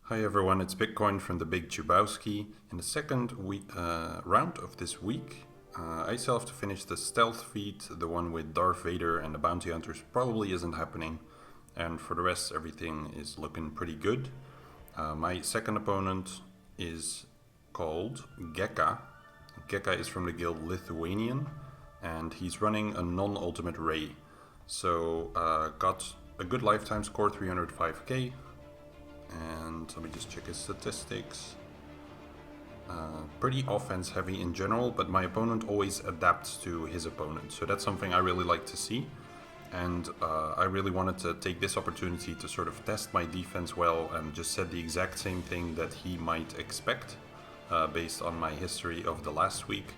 Hi everyone, it's Bitcoin from the Big Chubowski. In the second round of this week, I still have to finish the stealth feat, the one with Darth Vader and the bounty hunters probably isn't happening. And for the rest, everything is looking pretty good. My second opponent is called GAC. GAC is from the guild Lithuanian, and he's running a non-ultimate Ray. So got a good lifetime score, 305k. And let me just check his statistics. Pretty offense heavy in general, but my opponent always adapts to his opponent. So that's something I really like to see. And I really wanted to take this opportunity to sort of test my defense well and just said the exact same thing that he might expect based on my history of the last week.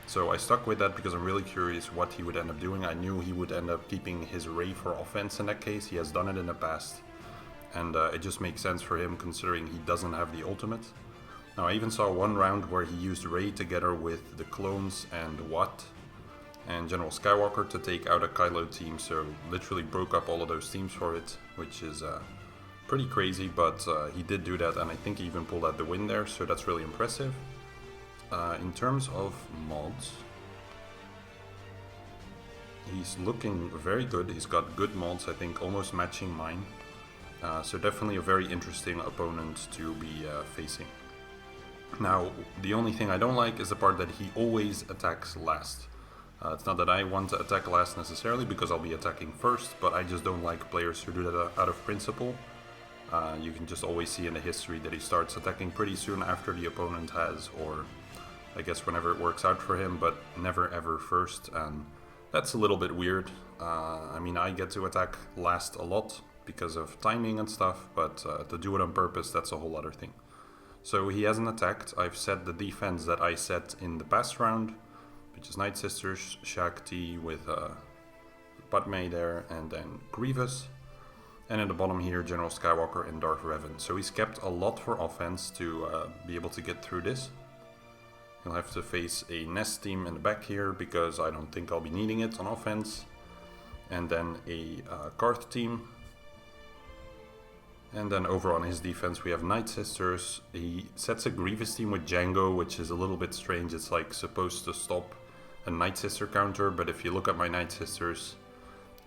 So I stuck with that because I'm really curious what he would end up doing. I knew he would end up keeping his Ray for offense in that case. He has done it in the past. And it just makes sense for him considering he doesn't have the ultimate. Now I even saw one round where he used Ray together with the clones and Watt and General Skywalker to take out a Kylo team, so literally broke up all of those teams for it, which is pretty crazy, but he did do that, and I think he even pulled out the win there, so that's really impressive. In terms of mods, he's looking very good. He's got good mods, I think almost matching mine. So definitely a very interesting opponent to be facing. Now, the only thing I don't like is the part that he always attacks last. It's not that I want to attack last necessarily, because I'll be attacking first, but I just don't like players who do that out of principle. You can just always see in the history that he starts attacking pretty soon after the opponent has, or I guess whenever it works out for him, but never ever first, and that's a little bit weird. I mean, I get to attack last a lot because of timing and stuff, but to do it on purpose, that's a whole other thing. So he hasn't attacked. I've set the defense that I set in the past round, which is Night Sisters, Shakti with Padme there, and then Grievous. And at the bottom here, General Skywalker and Darth Revan. So he's kept a lot for offense to be able to get through this. He'll have to face a Nest team in the back here, because I don't think I'll be needing it on offense. And then a Karth team. And then over on his defense we have Night Sisters. He sets a Grievous team with Django, which is a little bit strange. It's like supposed to stop a Night Sister counter, but if you look at my Night Sisters,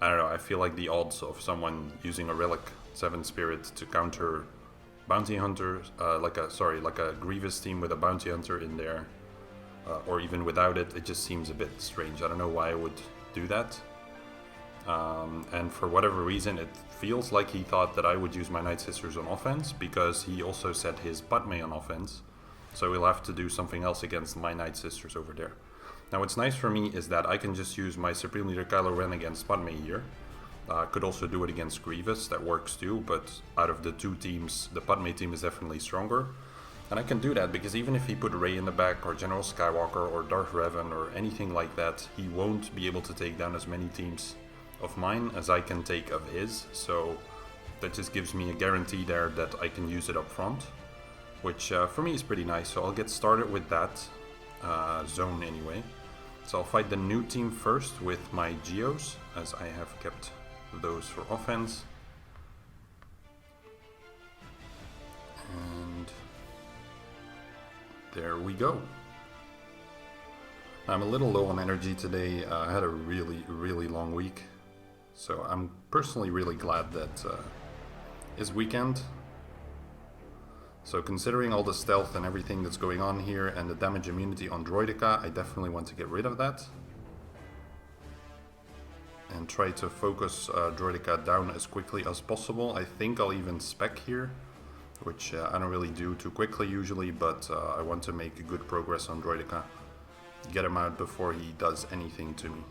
I don't know, I feel like the odds of someone using a Relic 7 Spirit to counter Bounty Hunters, like a Grievous team with a Bounty Hunter in there, or even without it, it just seems a bit strange. I don't know why I would do that. And for whatever reason, it feels like he thought that I would use my Night Sisters on offense, because he also set his Padme on offense. So we'll have to do something else against my Night Sisters over there. Now what's nice for me is that I can just use my Supreme Leader Kylo Ren against Padme here. Could also do it against Grievous, that works too, but out of the two teams, the Padme team is definitely stronger. And I can do that because even if he put Rey in the back, or General Skywalker, or Darth Revan, or anything like that, he won't be able to take down as many teams of mine as I can take of his, so that just gives me a guarantee there that I can use it up front, which for me is pretty nice. So I'll get started with that zone anyway. So I'll fight the new team first with my Geos, as I have kept those for offense. And there we go. I'm a little low on energy today. I had a really long week. So I'm personally really glad that is weekend. So considering all the stealth and everything that's going on here and the damage immunity on Droidica, I definitely want to get rid of that. And try to focus Droidica down as quickly as possible. I think I'll even spec here, which I don't really do too quickly usually, but I want to make good progress on Droidica. Get him out before he does anything to me.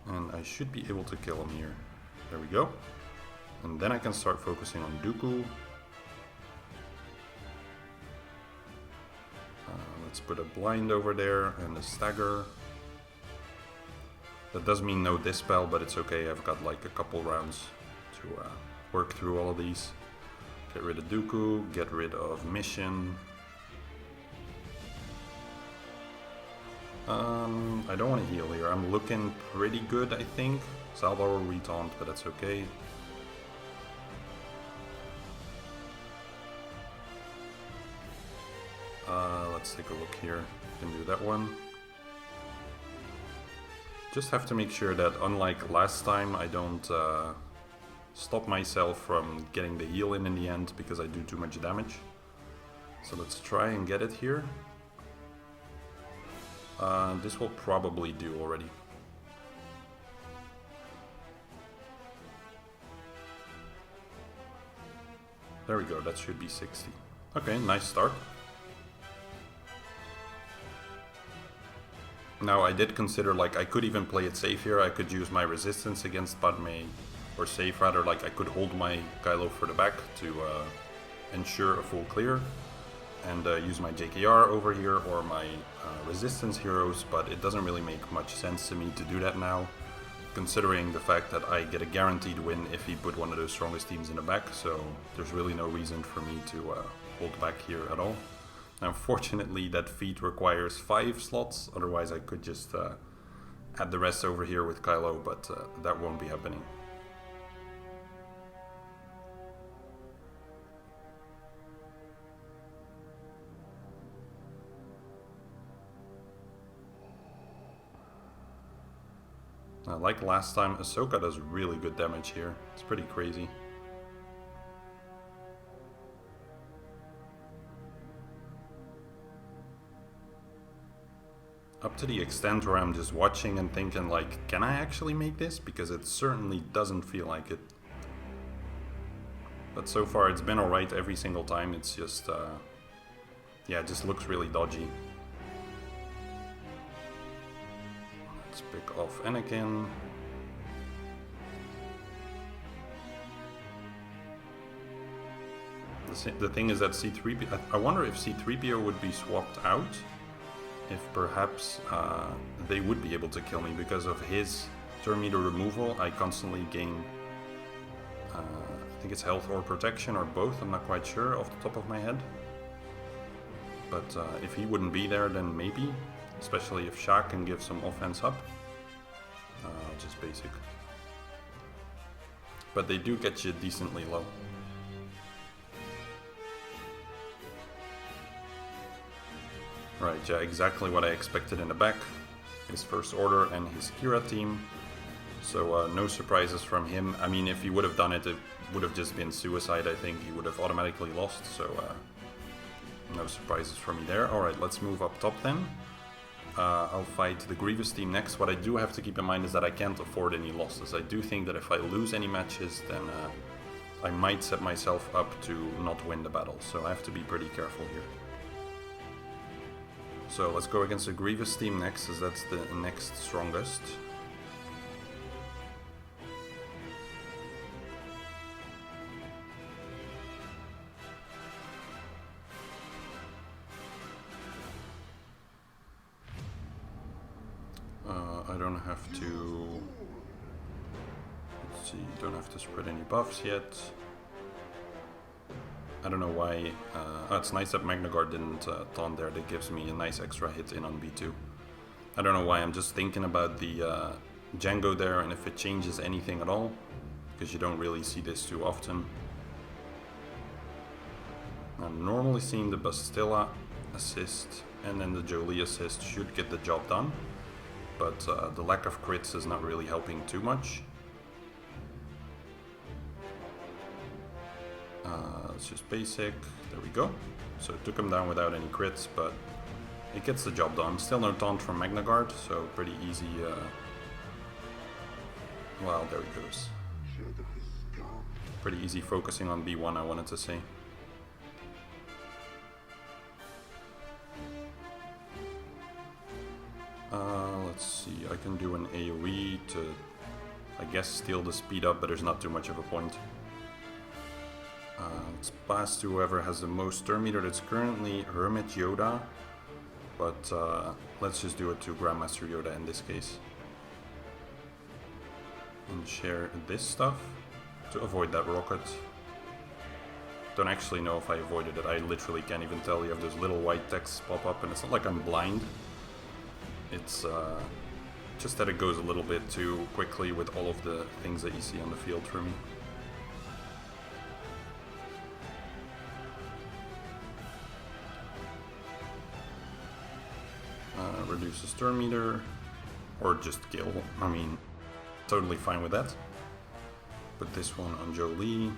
And I should be able to kill him here. There we go. And then I can start focusing on Dooku. Let's put a blind over there and a stagger. That does mean no dispel, but it's okay. I've got like a couple rounds to work through all of these. Get rid of Dooku, get rid of Mission. I don't want to heal here. I'm looking pretty good, I think. Salvo or retaunt, but that's okay. Let's take a look here. Can do that one. Just have to make sure that, unlike last time, I don't stop myself from getting the heal in the end because I do too much damage. So let's try and get it here. This will probably do already. There we go, that should be 60. Okay, nice start. Now I did consider, like, I could even play it safe here. I could use my resistance against Padme, or safe rather, like I could hold my Kylo for the back to ensure a full clear, and use my JKR over here or my resistance heroes, but it doesn't really make much sense to me to do that now, considering the fact that I get a guaranteed win if he put one of those strongest teams in the back, so there's really no reason for me to hold back here at all. Now, fortunately, that feat requires 5 slots, otherwise I could just add the rest over here with Kylo, but that won't be happening. Like last time, Ahsoka does really good damage here. It's pretty crazy. Up to the extent where I'm just watching and thinking, like, can I actually make this? Because it certainly doesn't feel like it. But so far it's been alright every single time. It's just, yeah, it just looks really dodgy. Let's pick off Anakin. The thing is that C-3PO... I wonder if C-3PO would be swapped out. If perhaps they would be able to kill me because of his turn meter removal. I constantly gain, I think it's health or protection or both, I'm not quite sure off the top of my head. But if he wouldn't be there, then maybe, especially if Shaq can give some offense up. Just basic. But they do get you decently low. Right, yeah, exactly what I expected in the back. His First Order and his Kira team. So no surprises from him. I mean, if he would have done it, it would have just been suicide, I think. He would have automatically lost, so no surprises from me there. Alright, let's move up top then. I'll fight the Grievous team next. What I do have to keep in mind is that I can't afford any losses. I do think that if I lose any matches, then I might set myself up to not win the battle. So I have to be pretty careful here. So let's go against the Grievous team next, as that's the next strongest. I don't have to... Let's see, don't have to spread any buffs yet. I don't know why. It's nice that Magna Guard didn't taunt there. That gives me a nice extra hit in on B2. I don't know why. I'm just thinking about the Django there and if it changes anything at all, because you don't really see this too often. I'm normally seeing the Bastilla assist and then the Jolie assist should get the job done, but the lack of crits is not really helping too much. It's just basic. There we go. So it took him down without any crits, but it gets the job done. Still no taunt from Magna Guard, so pretty easy. Well, there he goes. Pretty easy focusing on B1, I wanted to say. Let's see, I can do an AoE to, I guess, steal the speed up, but there's not too much of a point. Let's pass to whoever has the most turn meter. That's currently Hermit Yoda, but let's just do it to Grandmaster Yoda in this case. And share this stuff to avoid that rocket. Don't actually know if I avoided it. I literally can't even tell. You have those little white texts pop up, and it's not like I'm blind. It's just that it goes a little bit too quickly with all of the things that you see on the field for me. use the Stern Meter, or just kill. I mean, totally fine with that. Put this one on Jolie.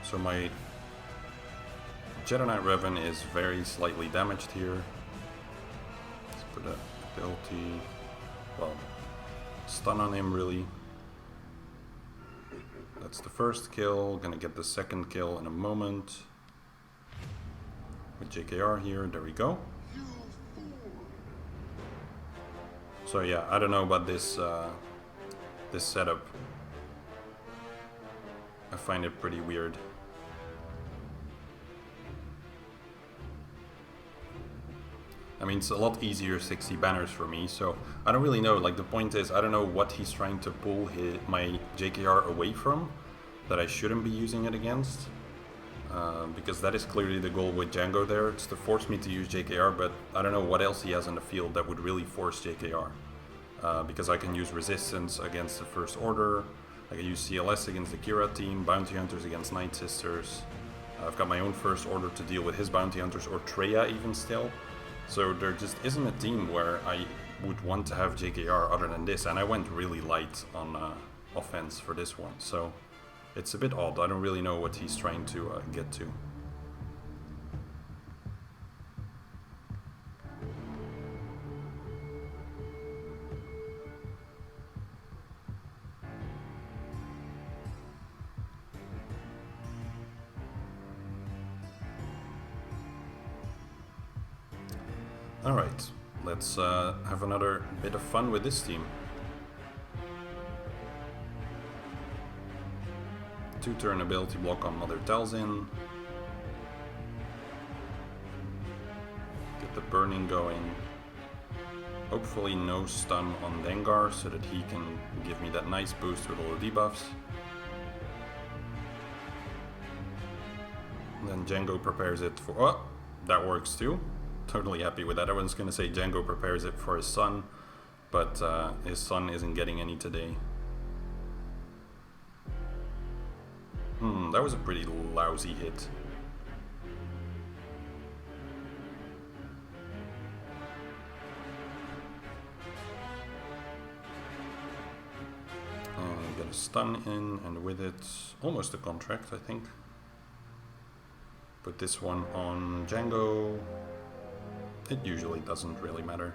So my Jedi Knight Revan is very slightly damaged here. Let's put a ability, well, stun on him really. That's the first kill, gonna get the second kill in a moment. With JKR here, there we go. So yeah, I don't know about this this setup. I find it pretty weird. I mean, it's a lot easier 60 banners for me, so I don't really know. Like, the point is, I don't know what he's trying to pull my JKR away from, that I shouldn't be using it against. Because that is clearly the goal with Django there. It's to force me to use JKR, but I don't know what else he has in the field that would really force JKR. Because I can use Resistance against the First Order, I can use CLS against the Kira team, Bounty Hunters against Night Sisters. I've got my own First Order to deal with his Bounty Hunters, or Treya even still. So there just isn't a team where I would want to have JKR other than this, and I went really light on offense for this one, so it's a bit odd. I don't really know what he's trying to get to. Alright, let's have another bit of fun with this team. 2-turn ability block on Mother Talzin. Get the burning going. Hopefully no stun on Dengar so that he can give me that nice boost with all the debuffs. And then Django prepares it for... oh, that works too. Totally happy with that. I was going to say Django prepares it for his son, but his son isn't getting any today. That was a pretty lousy hit. And get a stun in, and with it, almost a contract, I think. Put this one on Django. It usually doesn't really matter.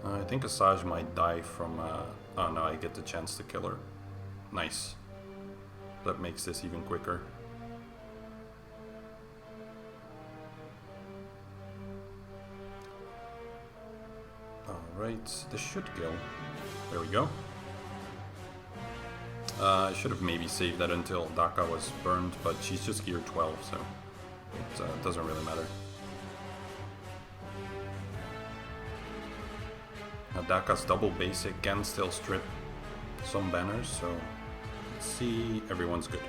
I think Asajj might die from... oh no, I get the chance to kill her. Nice. That makes this even quicker. Alright, this should kill. There we go. I should have maybe saved that until Daka was burned, but she's just gear 12, so it doesn't really matter. Daka's double basic can still strip some banners, so let's see, everyone's good.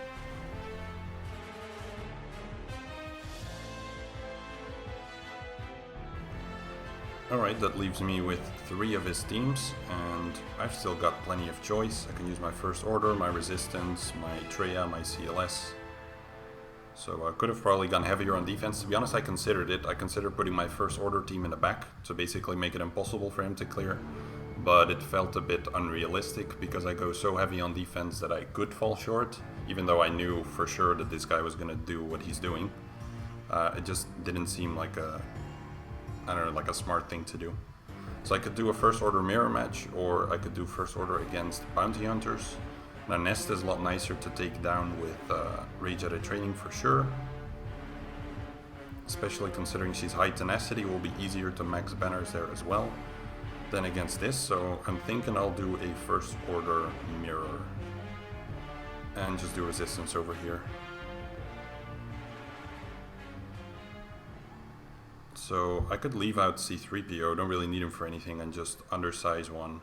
Alright, that leaves me with 3 of his teams, and I've still got plenty of choice. I can use my First Order, my Resistance, my Treya, my CLS. So I could have probably gone heavier on defense. To be honest, I considered it. I considered putting my First Order team in the back to basically make it impossible for him to clear. But it felt a bit unrealistic because I go so heavy on defense that I could fall short, even though I knew for sure that this guy was going to do what he's doing. It just didn't seem like a, I don't know, like a smart thing to do. So I could do a First Order mirror match, or I could do First Order against Bounty Hunters. Now Nest is a lot nicer to take down with Rage Jedi Training for sure. Especially considering she's high tenacity, it will be easier to max banners there as well than against this. So I'm thinking I'll do a First Order mirror and just do resistance over here. So I could leave out C-3PO, don't really need him for anything, and just undersize one.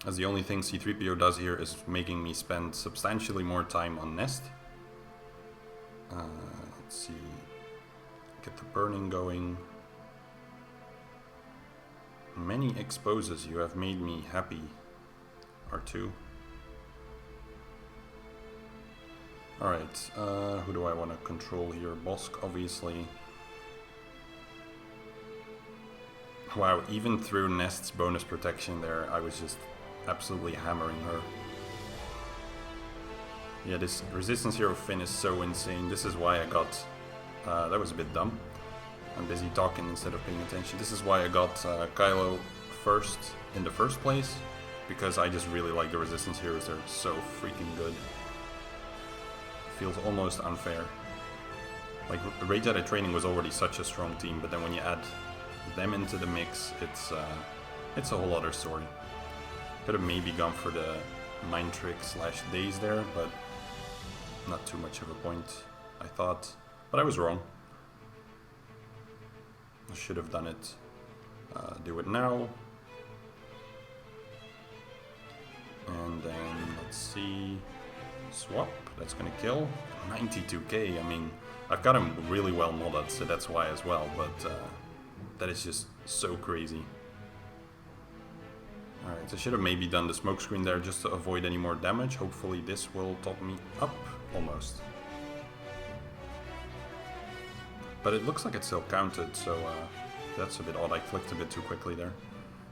As the only thing C-3PO does here is making me spend substantially more time on Nest. Let's see, get the burning going. Many exposes, you have made me happy. R2. Alright, who do I want to control here? Bosk, obviously. Wow, even through Nest's bonus protection there, I was just absolutely hammering her. Yeah, this resistance hero Finn is so insane. This is why I got... that was a bit dumb. I'm busy talking instead of paying attention. This is why I got Kylo first in the first place. Because I just really like the resistance heroes. They're so freaking good. Feels almost unfair. Like, Rage Jedi Training was already such a strong team, but then when you add them into the mix, it's a whole other story. Could have maybe gone for the Mind Trick / Daze there, but not too much of a point, I thought. But I was wrong. I should have done it. Do it now. And then, let's see... Swap, that's gonna kill. 92k, I mean, I've got him really well modded, so that's why as well, but that is just so crazy. Alright, I should have maybe done the smokescreen there just to avoid any more damage. Hopefully this will top me up, almost. But it looks like it still counted, so that's a bit odd. I clicked a bit too quickly there.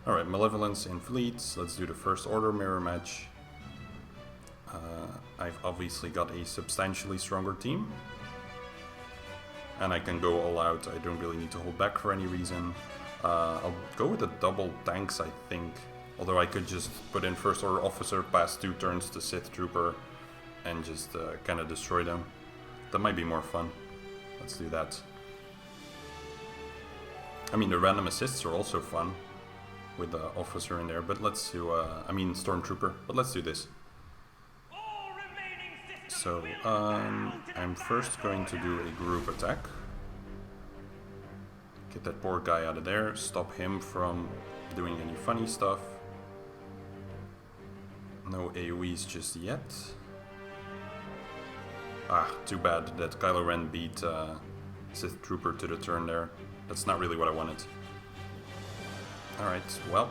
Alright, Malevolence in fleets. Let's do the First Order mirror match. I've obviously got a substantially stronger team. And I can go all out. I don't really need to hold back for any reason. I'll go with the double tanks, I think. Although I could just put in First Order Officer, pass 2 turns to Sith Trooper, and just kind of destroy them. That might be more fun. Let's do that. I mean, the random assists are also fun with the Officer in there, but let's do, I mean Stormtrooper, but let's do this. So, I'm first going to do a group attack. Get that poor guy out of there, stop him from doing any funny stuff. No AoEs just yet. Ah, too bad that Kylo Ren beat Sith Trooper to the turn there. That's not really what I wanted. Alright, well.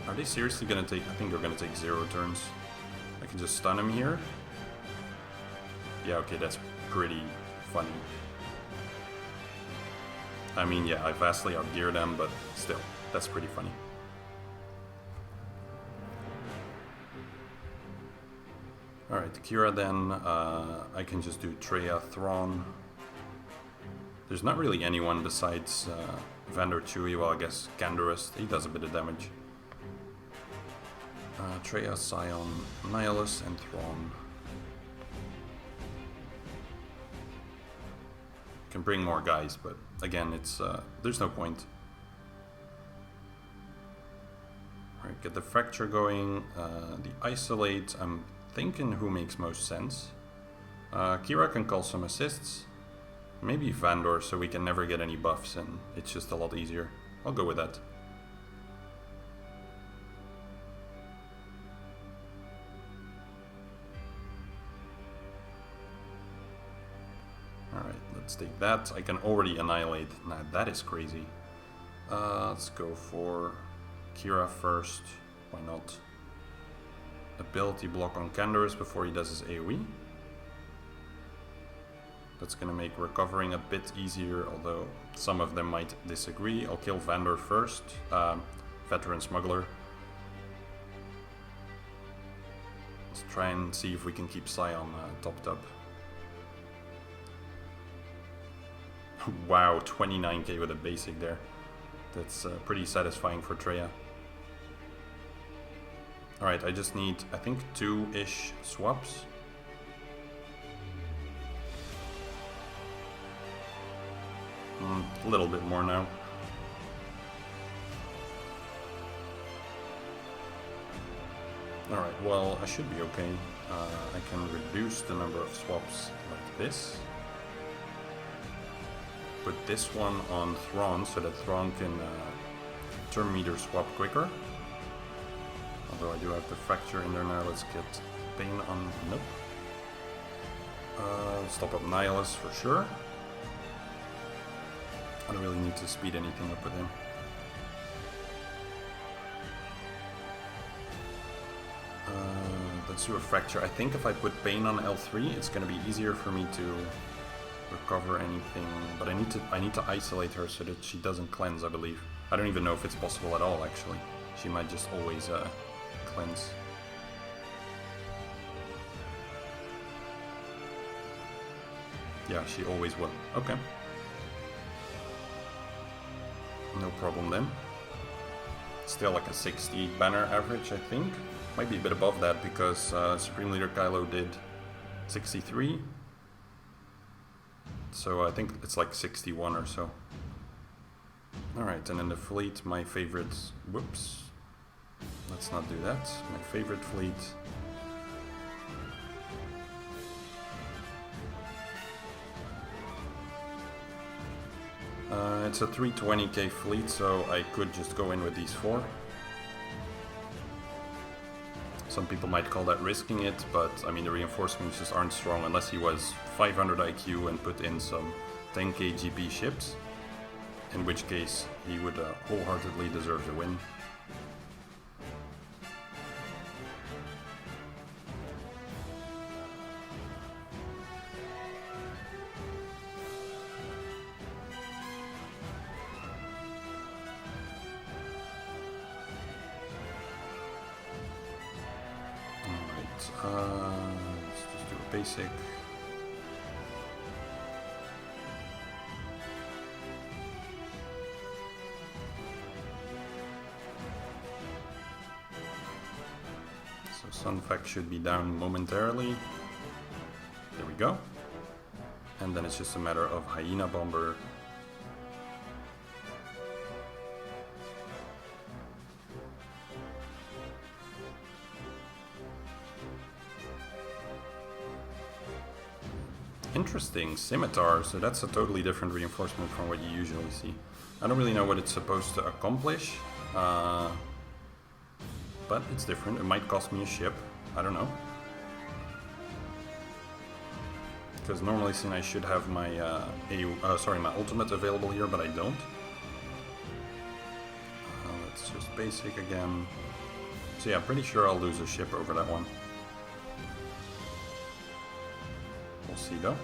Are they seriously gonna take... I think they're gonna take 0 turns. I can just stun him here. Yeah, okay, that's pretty funny. I mean, yeah, I vastly outgear them, but still, that's pretty funny. Alright, Kira then, I can just do Traya, Thrawn. There's not really anyone besides Vandor Chewie, well I guess Canderous, he does a bit of damage. Traya, Scion, Nihilus, and Thrawn. Can bring more guys, but again, it's there's no point. Alright, get the Fracture going, the Isolate, I'm thinking who makes most sense. Kira can call some assists. Maybe Vandor, so we can never get any buffs and it's just a lot easier. I'll go with that. Alright, let's take that. I can already annihilate. Nah, that is crazy. Let's go for Kira first. Why not? Ability block on Canderous before he does his AoE. That's gonna make recovering a bit easier, although some of them might disagree. I'll kill Vandor first. Veteran Smuggler. Let's try and see if we can keep Scion topped up. Wow, 29k with a basic there. That's pretty satisfying for Traya. Alright, I just need, I think, 2-ish swaps. A little bit more now. Alright, well, I should be okay. I can reduce the number of swaps like this. Put this one on Thrawn so that Thrawn can turn meter swap quicker. Although I do have the Fracture in there now. Let's get Pain on... Nope. Stop up Nihilus for sure. I don't really need to speed anything up with him. Let's do a fracture. I think if I put pain on L3, it's going to be easier for me to recover anything. But I need to isolate her so that she doesn't cleanse, I believe. I don't even know if it's possible at all, actually. She might just always cleanse. Yeah, she always will. Okay. No problem then. Still like a 60 banner average, I think. Might be a bit above that because Supreme Leader Kylo did 63. So I think it's like 61 or so. Alright, and then the fleet, my favorite... Whoops. Let's not do that. My favorite fleet... it's a 320k fleet, so I could just go in with these 4. Some people might call that risking it, but I mean the reinforcements just aren't strong unless he was 500 IQ and put in some 10k GP ships, in which case he would wholeheartedly deserve the win. Let's just do a basic. So Sunfac should be down momentarily. There we go. And then it's just a matter of Hyena Bomber. Interesting, Scimitar, so that's a totally different reinforcement from what you usually see. I don't really know what it's supposed to accomplish, but it's different. It might cost me a ship, I don't know. Because normally I should have my my ultimate available here, but I don't. Let's just basic again. So yeah, I'm pretty sure I'll lose a ship over that one. We'll see though.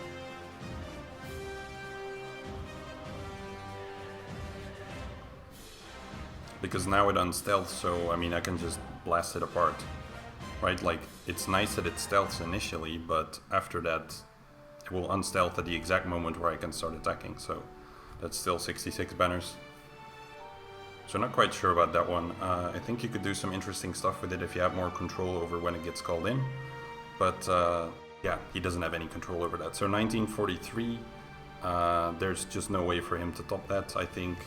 Because now it unstealths, so I mean I can just blast it apart. Right, like it's nice that it stealths initially, but after that it will unstealth at the exact moment where I can start attacking, so that's still 66 banners. So not quite sure about that one. I think you could do some interesting stuff with it if you have more control over when it gets called in, but yeah, he doesn't have any control over that. So 1943, there's just no way for him to top that, I think.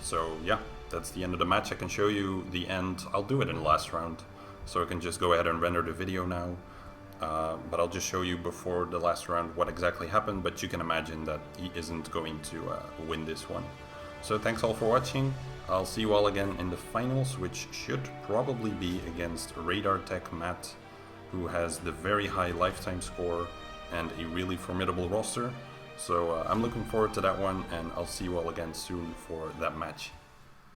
So yeah, that's the end of the match. I can show you the end. I'll do it in the last round, so I can just go ahead and render the video now. But I'll just show you before the last round what exactly happened, but you can imagine that he isn't going to win this one. So thanks all for watching. I'll see you all again in the finals, which should probably be against Radar Tech Matt, who has the very high lifetime score and a really formidable roster. So I'm looking forward to that one, and I'll see you all again soon for that match.